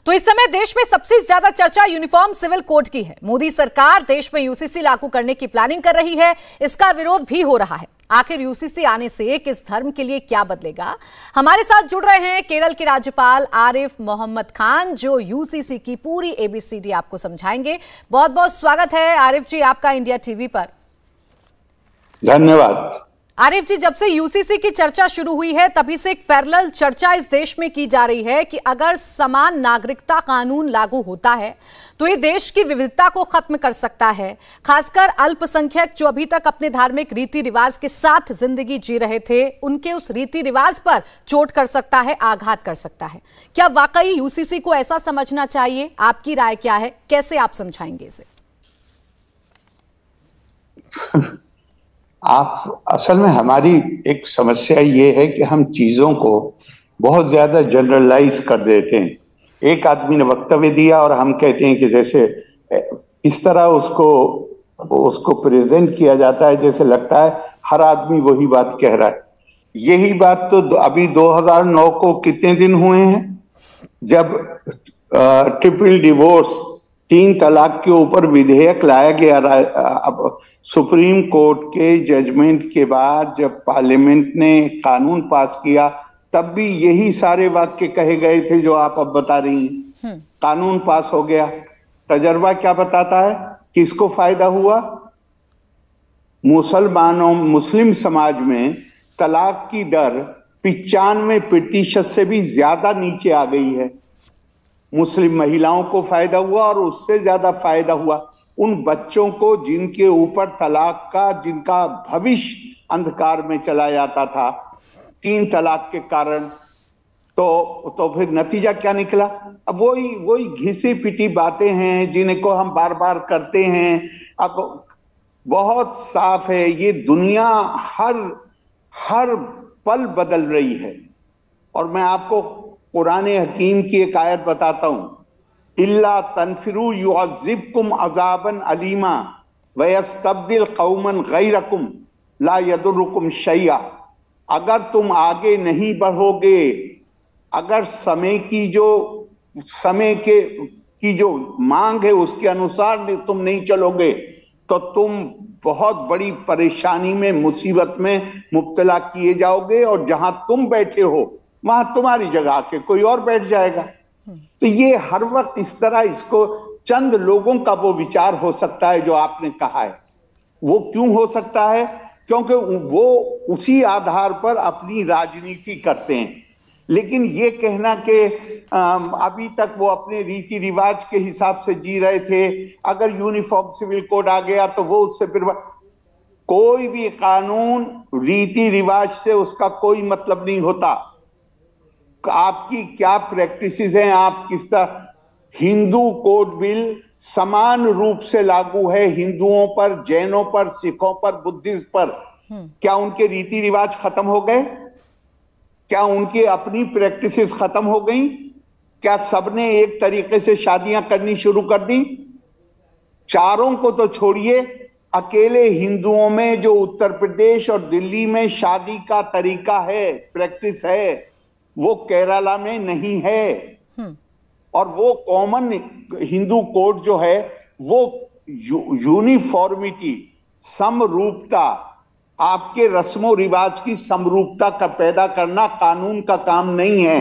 तो इस समय देश में सबसे ज्यादा चर्चा यूनिफॉर्म सिविल कोड की है। मोदी सरकार देश में यूसीसी लागू करने की प्लानिंग कर रही है, इसका विरोध भी हो रहा है। आखिर यूसीसी आने से किस धर्म के लिए क्या बदलेगा? हमारे साथ जुड़ रहे हैं केरल के राज्यपाल आरिफ मोहम्मद खान, जो यूसीसी की पूरी एबीसीडी आपको समझाएंगे। बहुत बहुत स्वागत है आरिफ जी आपका इंडिया टीवी पर। धन्यवाद। आरिफ जी, जब से यूसीसी की चर्चा शुरू हुई है तभी से एक पैरेलल चर्चा इस देश में की जा रही है कि अगर समान नागरिकता कानून लागू होता है तो ये देश की विविधता को खत्म कर सकता है। खासकर अल्पसंख्यक जो अभी तक अपने धार्मिक रीति रिवाज के साथ जिंदगी जी रहे थे, उनके उस रीति रिवाज पर चोट कर सकता है, आघात कर सकता है। क्या वाकई यूसीसी को ऐसा समझना चाहिए? आपकी राय क्या है? कैसे आप समझाएंगे इसे? आप असल में हमारी एक समस्या ये है कि हम चीजों को बहुत ज्यादा जनरलाइज कर देते हैं। एक आदमी ने वक्तव्य दिया और हम कहते हैं कि जैसे इस तरह उसको प्रेजेंट किया जाता है जैसे लगता है हर आदमी वही बात कह रहा है। यही बात तो अभी 2009 को कितने दिन हुए हैं जब ट्रिपल डिवोर्स 3 तलाक के ऊपर विधेयक लाया गया। अब सुप्रीम कोर्ट के जजमेंट के बाद जब पार्लियामेंट ने कानून पास किया तब भी यही सारे वाक्य कहे गए थे जो आप अब बता रही हैं। कानून पास हो गया, तजर्बा क्या बताता है? किसको फायदा हुआ? मुस्लिम समाज में तलाक की दर 95% से भी ज्यादा नीचे आ गई है। मुस्लिम महिलाओं को फायदा हुआ और उससे ज्यादा फायदा हुआ उन बच्चों को जिनके ऊपर तलाक का, जिनका भविष्य अंधकार में चला जाता था 3 तलाक के कारण। तो फिर नतीजा क्या निकला? अब वही घिसी पिटी बातें हैं जिनको हम बार बार करते हैं। अब बहुत साफ है, ये दुनिया हर पल बदल रही है। और मैं आपको कुरान हकीम की एक आयत बताता हूं, इल्ला तनफिरू युअज़िबकुम अज़ाबन अलीमा व यस्तब्दिल कौमन गैरकुम ला यदुर्रुकुम शैया। अगर तुम आगे नहीं बढ़ोगे, अगर समय की जो मांग है उसके अनुसार तुम नहीं चलोगे तो तुम बहुत बड़ी परेशानी में, मुसीबत में मुब्तला किए जाओगे और जहां तुम बैठे हो वहां तुम्हारी जगह के कोई और बैठ जाएगा। तो ये हर वक्त इस तरह, इसको चंद लोगों का वो विचार हो सकता है जो आपने कहा है। वो क्यों हो सकता है? क्योंकि वो उसी आधार पर अपनी राजनीति करते हैं। लेकिन ये कहना कि अभी तक वो अपने रीति रिवाज के हिसाब से जी रहे थे, अगर यूनिफॉर्म सिविल कोड आ गया तो वो उससे फिर कोई भी कानून रीति रिवाज से उसका कोई मतलब नहीं होता। आपकी क्या प्रैक्टिसेस हैं, आप किस तरह। हिंदू कोड बिल समान रूप से लागू है हिंदुओं पर, जैनों पर, सिखों पर, बुद्धिस्ट पर। क्या उनके रीति रिवाज खत्म हो गए? क्या उनकी अपनी प्रैक्टिसेस खत्म हो गई? क्या सबने एक तरीके से शादियां करनी शुरू कर दी? चारों को तो छोड़िए, अकेले हिंदुओं में जो उत्तर प्रदेश और दिल्ली में शादी का तरीका है, प्रैक्टिस है, वो केरला में नहीं है। और वो कॉमन हिंदू कोड जो है वो यूनिफॉर्मिटी, समरूपता, आपके रस्मों रिवाज की समरूपता का पैदा करना कानून का काम नहीं है।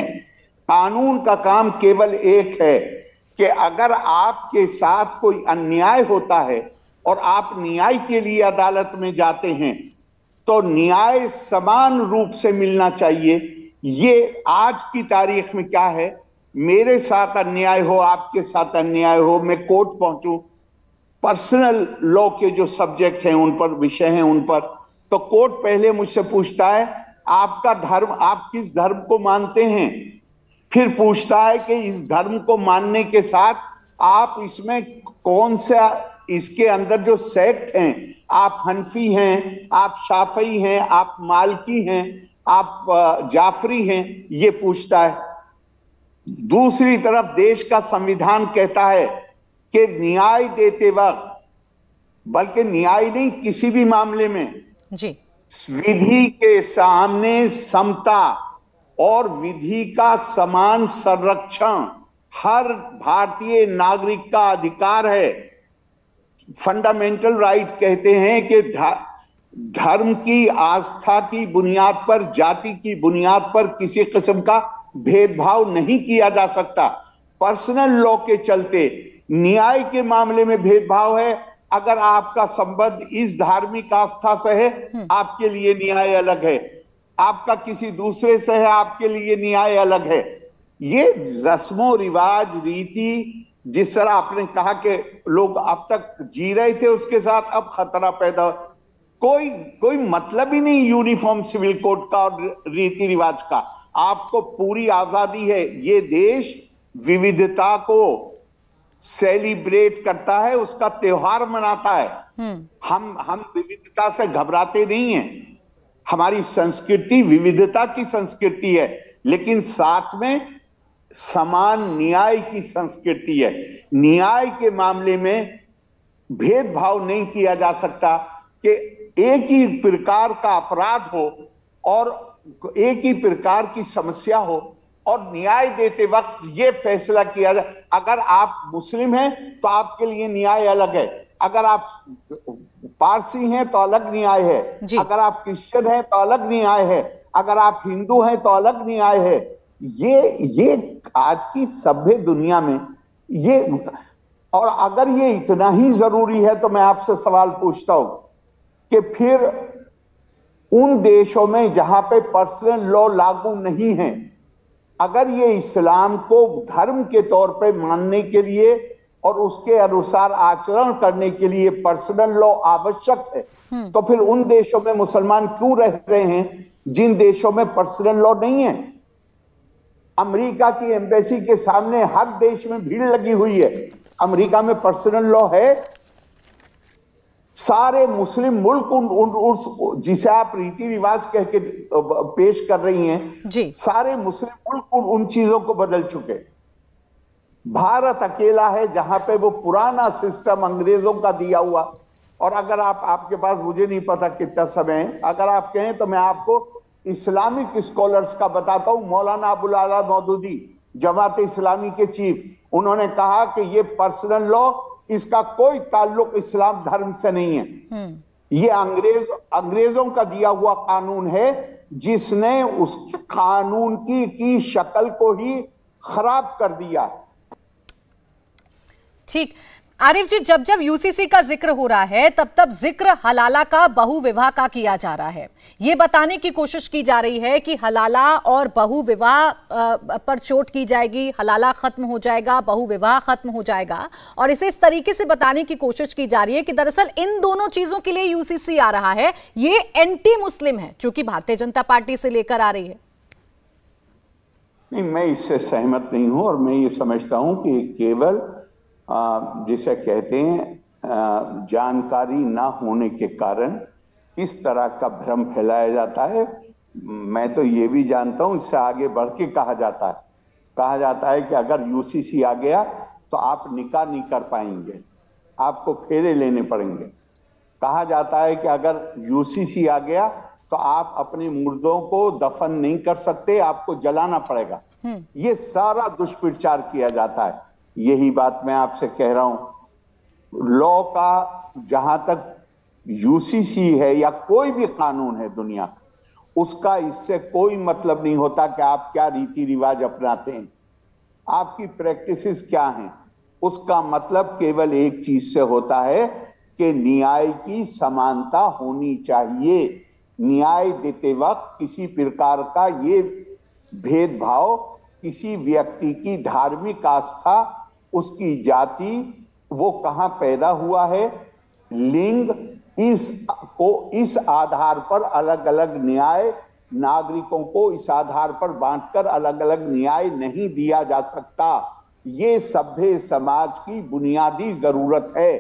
कानून का काम केवल एक है कि अगर आपके साथ कोई अन्याय होता है और आप न्याय के लिए अदालत में जाते हैं तो न्याय समान रूप से मिलना चाहिए। ये आज की तारीख में क्या है, मेरे साथ अन्याय हो, आपके साथ अन्याय हो, मैं कोर्ट पहुंचूं, पर्सनल लॉ के जो सब्जेक्ट हैं उन पर, विषय हैं उन पर, तो कोर्ट पहले मुझसे पूछता है आपका धर्म, आप किस धर्म को मानते हैं। फिर पूछता है कि इस धर्म को मानने के साथ आप इसमें कौन सा, इसके अंदर जो सेक्ट हैं, आप हनफी हैं, आप शाफई हैं, आप मालकी हैं, आप जाफरी हैं, ये पूछता है। दूसरी तरफ देश का संविधान कहता है कि न्याय देते वक्त, बल्कि न्याय नहीं, किसी भी मामले में जी, विधि के सामने समता और विधि का समान संरक्षण हर भारतीय नागरिक का अधिकार है। फंडामेंटल राइट कहते हैं कि धर्म की, आस्था की बुनियाद पर, जाति की बुनियाद पर किसी किस्म का भेदभाव नहीं किया जा सकता। पर्सनल लॉ के चलते न्याय के मामले में भेदभाव है। अगर आपका संबंध इस धार्मिक आस्था से है, आपके लिए न्याय अलग है, आपका किसी दूसरे से है, आपके लिए न्याय अलग है। ये रस्मों रिवाज, रीति, जिस तरह आपने कहा कि लोग अब तक जी रहे थे उसके साथ अब खतरा पैदा, कोई मतलब ही नहीं यूनिफॉर्म सिविल कोड का और रीति रिवाज का। आपको पूरी आजादी है। ये देश विविधता को सेलिब्रेट करता है, उसका त्योहार मनाता है। हम विविधता से घबराते नहीं हैं। हमारी संस्कृति विविधता की संस्कृति है, लेकिन साथ में समान न्याय की संस्कृति है। न्याय के मामले में भेदभाव नहीं किया जा सकता कि एक ही प्रकार का अपराध हो और एक ही प्रकार की समस्या हो और न्याय देते वक्त यह फैसला किया जाए, अगर आप मुस्लिम हैं तो आपके लिए न्याय अलग है, अगर आप पारसी हैं तो अलग न्याय है, अगर आप क्रिश्चियन हैं तो अलग न्याय है, अगर आप हिंदू हैं तो अलग न्याय है। ये आज की सभ्य दुनिया में ये, और अगर ये इतना ही जरूरी है तो मैं आपसे सवाल पूछता हूं कि फिर उन देशों में जहां पे पर्सनल लॉ लागू नहीं है, अगर ये इस्लाम को धर्म के तौर पे मानने के लिए और उसके अनुसार आचरण करने के लिए पर्सनल लॉ आवश्यक है, तो फिर उन देशों में मुसलमान क्यों रह रहे हैं जिन देशों में पर्सनल लॉ नहीं है? अमेरिका की एम्बेसी के सामने हर देश में भीड़ लगी हुई है। अमेरिका में पर्सनल लॉ है। सारे मुस्लिम मुल्क जिसे आप रीति रिवाज कह के पेश कर रही हैं जी, सारे मुस्लिम मुल्क उन चीजों को बदल चुके। भारत अकेला है जहां पे वो पुराना सिस्टम अंग्रेजों का दिया हुआ, और अगर आपके पास, मुझे नहीं पता कितना समय है, अगर आप कहें तो मैं आपको इस्लामिक स्कॉलर्स का बताता हूं। मौलाना अबुल आला मौदूदी, जमात इस्लामी के चीफ, उन्होंने कहा कि ये पर्सनल लॉ, इसका कोई ताल्लुक इस्लाम धर्म से नहीं है। ये अंग्रेजों का दिया हुआ कानून है, जिसने उस कानून की शक्ल को ही खराब कर दिया। ठीक, आरिफ जी, जब जब यूसीसी का जिक्र हो रहा है तब तब जिक्र हलाला का, बहु विवाह का किया जा रहा है। ये बताने की कोशिश की जा रही है कि हलाला और बहु विवाह पर चोट की जाएगी, हलाला खत्म हो जाएगा, बहु विवाह खत्म हो जाएगा, और इसे इस तरीके से बताने की कोशिश की जा रही है कि दरअसल इन दोनों चीजों के लिए यूसीसी आ रहा है, ये एंटी मुस्लिम है, जो कि भारतीय जनता पार्टी से लेकर आ रही है। नहीं, मैं इससे सहमत नहीं हूं, और मैं ये समझता हूं कि केवल जिसे कहते हैं जानकारी ना होने के कारण इस तरह का भ्रम फैलाया जाता है। मैं तो ये भी जानता हूं, इससे आगे बढ़ के कहा जाता है कि अगर यूसीसी आ गया तो आप निकाह नहीं कर पाएंगे, आपको फेरे लेने पड़ेंगे। कहा जाता है कि अगर यूसीसी आ गया तो आप अपने मुर्दों को दफन नहीं कर सकते, आपको जलाना पड़ेगा। ये सारा दुष्प्रचार किया जाता है। यही बात मैं आपसे कह रहा हूं, लॉ का जहां तक यूसीसी है या कोई भी कानून है दुनिया का, उसका इससे कोई मतलब नहीं होता कि आप क्या रीति रिवाज अपनाते हैं, आपकी प्रैक्टिसेस क्या हैं। उसका मतलब केवल एक चीज से होता है कि न्याय की समानता होनी चाहिए। न्याय देते वक्त किसी प्रकार का ये भेदभाव, किसी व्यक्ति की धार्मिक आस्था, उसकी जाति, वो कहां पैदा हुआ है, लिंग, इस आधार पर अलग अलग न्याय, नागरिकों को इस आधार पर बांटकर अलग अलग न्याय नहीं दिया जा सकता। ये सभ्य समाज की बुनियादी जरूरत है।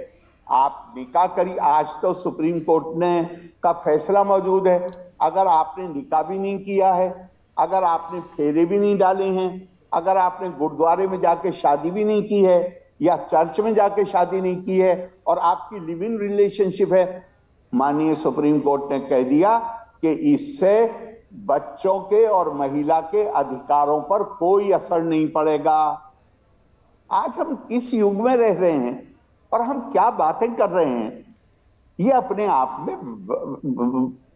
आप निकाह करिए, आज तो सुप्रीम कोर्ट ने का फैसला मौजूद है, अगर आपने निकाह भी नहीं किया है, अगर आपने फेरे भी नहीं डाले हैं, अगर आपने गुरुद्वारे में जाके शादी भी नहीं की है या चर्च में जाके शादी नहीं की है और आपकी लिव इन रिलेशनशिप है, माननीय सुप्रीम कोर्ट ने कह दिया कि इससे बच्चों के और महिला के अधिकारों पर कोई असर नहीं पड़ेगा। आज हम किस युग में रह रहे हैं और हम क्या बातें कर रहे हैं, ये अपने आप में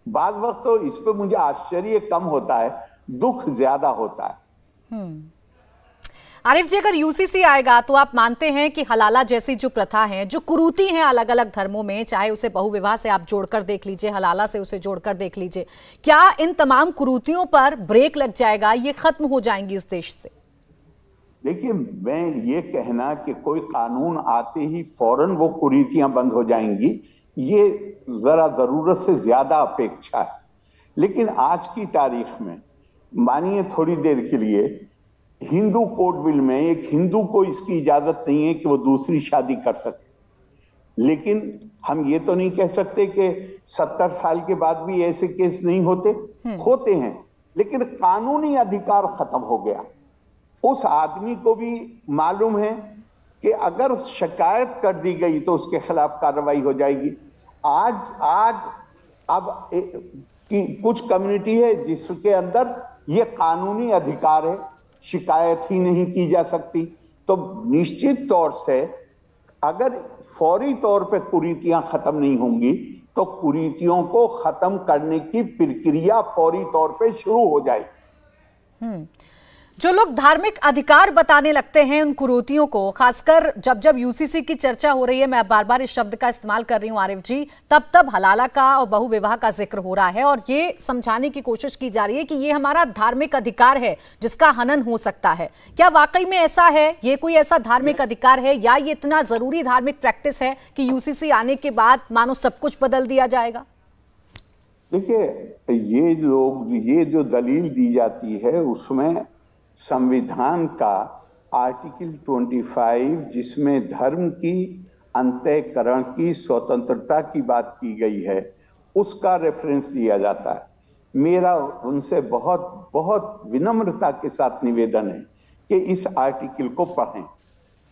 बाद वक्त तो इस पे मुझे आश्चर्य कम होता है, दुख ज्यादा होता है। आरिफ जी, अगर यूसीसी आएगा तो आप मानते हैं कि हलाला जैसी जो प्रथा है, जो कुरीति हैं अलग अलग धर्मों में, चाहे उसे बहुविवाह से आप जोड़कर देख लीजिए, हलाला से उसे जोड़कर देख लीजिए, क्या इन तमाम कुरीतियों पर ब्रेक लग जाएगा, ये खत्म हो जाएंगी इस देश से? देखिए, मैं ये कहना कि कोई कानून आते ही फौरन वो कुरीतियां बंद हो जाएंगी, ये जरा जरूरत से ज्यादा अपेक्षा है। लेकिन आज की तारीख में मानिए थोड़ी देर के लिए हिंदू कोड बिल में एक हिंदू को इसकी इजाजत नहीं है कि वो दूसरी शादी कर सके, लेकिन हम ये तो नहीं कह सकते कि 70 साल के बाद भी ऐसे केस नहीं होते, होते हैं, लेकिन कानूनी अधिकार खत्म हो गया। उस आदमी को भी मालूम है कि अगर शिकायत कर दी गई तो उसके खिलाफ कार्रवाई हो जाएगी। आज अब कुछ कम्युनिटी है जिसके अंदर ये कानूनी अधिकार है, शिकायत ही नहीं की जा सकती। तो निश्चित तौर से अगर फौरी तौर पे कुरीतियां खत्म नहीं होंगी तो कुरीतियों को खत्म करने की प्रक्रिया फौरी तौर पे शुरू हो जाएगी। जो लोग धार्मिक अधिकार बताने लगते हैं उन कुरीतियों को, खासकर जब जब यूसीसी की चर्चा हो रही है, मैं बार बार इस शब्द का इस्तेमाल कर रही हूं आरिफ जी, तब तब हलाला का और बहुविवाह का जिक्र हो रहा है और ये समझाने की कोशिश की जा रही है कि ये हमारा धार्मिक अधिकार है जिसका हनन हो सकता है। क्या वाकई में ऐसा है? ये कोई ऐसा धार्मिक अधिकार है या ये इतना जरूरी धार्मिक प्रैक्टिस है कि यूसीसी आने के बाद मानो सब कुछ बदल दिया जाएगा? देखिए, ये जो दलील दी जाती है उसमें संविधान का आर्टिकल 25 जिसमें धर्म की अंतःकरण की स्वतंत्रता की बात की गई है उसका रेफरेंस दिया जाता है। मेरा उनसे बहुत बहुत विनम्रता के साथ निवेदन है कि इस आर्टिकल को पढ़ें।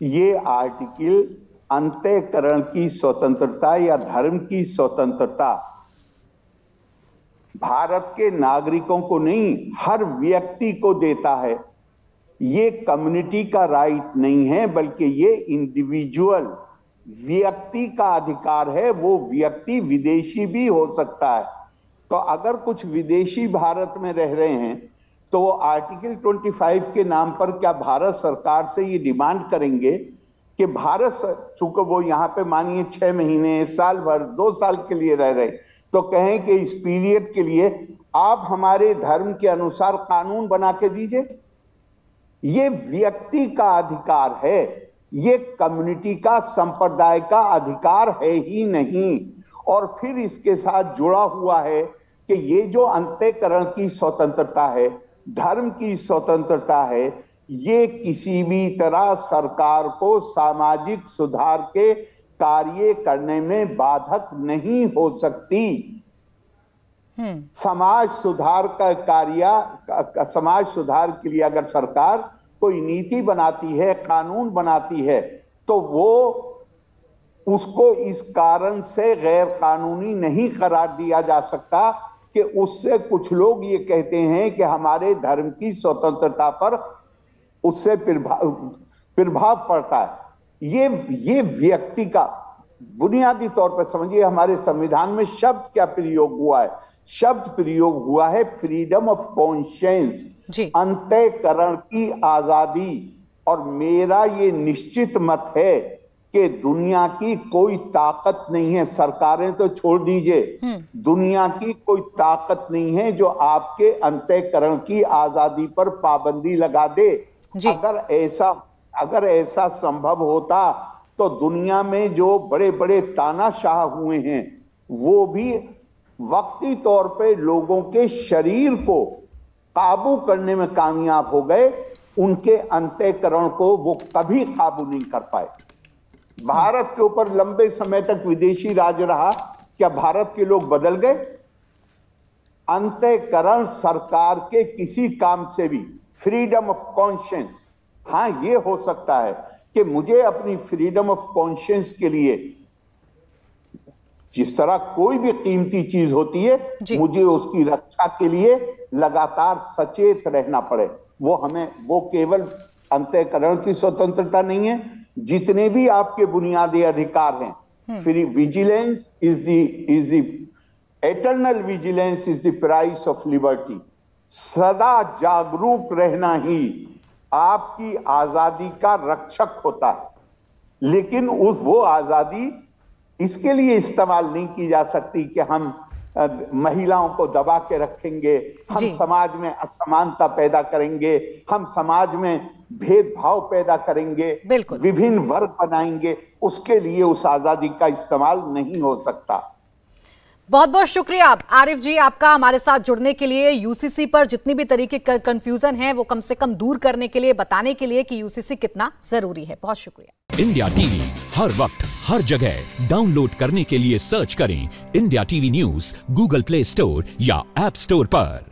ये आर्टिकल अंतःकरण की स्वतंत्रता या धर्म की स्वतंत्रता भारत के नागरिकों को नहीं, हर व्यक्ति को देता है। ये कम्युनिटी का राइट नहीं है, बल्कि ये इंडिविजुअल व्यक्ति का अधिकार है। वो व्यक्ति विदेशी भी हो सकता है। तो अगर कुछ विदेशी भारत में रह रहे हैं तो वो आर्टिकल 25 के नाम पर क्या भारत सरकार से ये डिमांड करेंगे कि भारत, चूंकि वो यहाँ पे मानिए 6 महीने, साल भर, 2 साल के लिए रह रहे, तो कहें कि इस पीरियड के लिए आप हमारे धर्म के अनुसार कानून बना के दीजिए। ये व्यक्ति का अधिकार है, ये कम्युनिटी का, संप्रदाय का अधिकार है ही नहीं। और फिर इसके साथ जुड़ा हुआ है कि ये जो अंतःकरण की स्वतंत्रता है, धर्म की स्वतंत्रता है, ये किसी भी तरह सरकार को सामाजिक सुधार के कार्य करने में बाधक नहीं हो सकती। समाज सुधार का कार्य, समाज सुधार के लिए अगर सरकार कोई नीति बनाती है, कानून बनाती है, तो वो उसको इस कारण से गैर कानूनी नहीं करार दिया जा सकता कि उससे कुछ लोग ये कहते हैं कि हमारे धर्म की स्वतंत्रता पर उससे प्रभाव पड़ता है। ये व्यक्ति का बुनियादी तौर पर समझिए, हमारे संविधान में शब्द क्या प्रयोग हुआ है? शब्द प्रयोग हुआ है फ्रीडम ऑफ कॉन्शियंस, अंतःकरण की आजादी। और मेरा ये निश्चित मत है कि दुनिया की कोई ताकत नहीं है, सरकारें तो छोड़ दीजिए, दुनिया की कोई ताकत नहीं है जो आपके अंतःकरण की आजादी पर पाबंदी लगा दे। अगर ऐसा संभव होता तो दुनिया में जो बड़े बड़े तानाशाह हुए हैं वो भी वक्ती तौर पे लोगों के शरीर को काबू करने में कामयाब हो गए, उनके अंतःकरण को वो कभी काबू नहीं कर पाए। भारत के ऊपर लंबे समय तक विदेशी राज रहा, क्या भारत के लोग बदल गए? अंतःकरण सरकार के किसी काम से भी, फ्रीडम ऑफ कॉन्शियंस, हाँ ये हो सकता है कि मुझे अपनी फ्रीडम ऑफ कॉन्शियंस के लिए, जिस तरह कोई भी कीमती चीज होती है, मुझे उसकी रक्षा के लिए लगातार सचेत रहना पड़े। वो केवल अंतःकरण की स्वतंत्रता नहीं है। जितने भी आपके बुनियादी अधिकार हैं, free vigilance is the eternal vigilance is the price of liberty. सदा जागरूक रहना ही आपकी आजादी का रक्षक होता है। लेकिन वो आजादी इसके लिए इस्तेमाल नहीं की जा सकती कि हम महिलाओं को दबा के रखेंगे, हम समाज में असमानता पैदा करेंगे, हम समाज में भेदभाव पैदा करेंगे, विभिन्न वर्ग बनाएंगे। उसके लिए उस आजादी का इस्तेमाल नहीं हो सकता। बहुत बहुत शुक्रिया आरिफ जी आपका हमारे साथ जुड़ने के लिए। यूसीसी पर जितनी भी तरीके का कंफ्यूजन है वो कम से कम दूर करने के लिए, बताने के लिए कि यूसीसी कितना जरूरी है। बहुत शुक्रिया। इंडिया टीवी हर वक्त हर जगह डाउनलोड करने के लिए सर्च करें India TV news Google play store या ऐप स्टोर पर।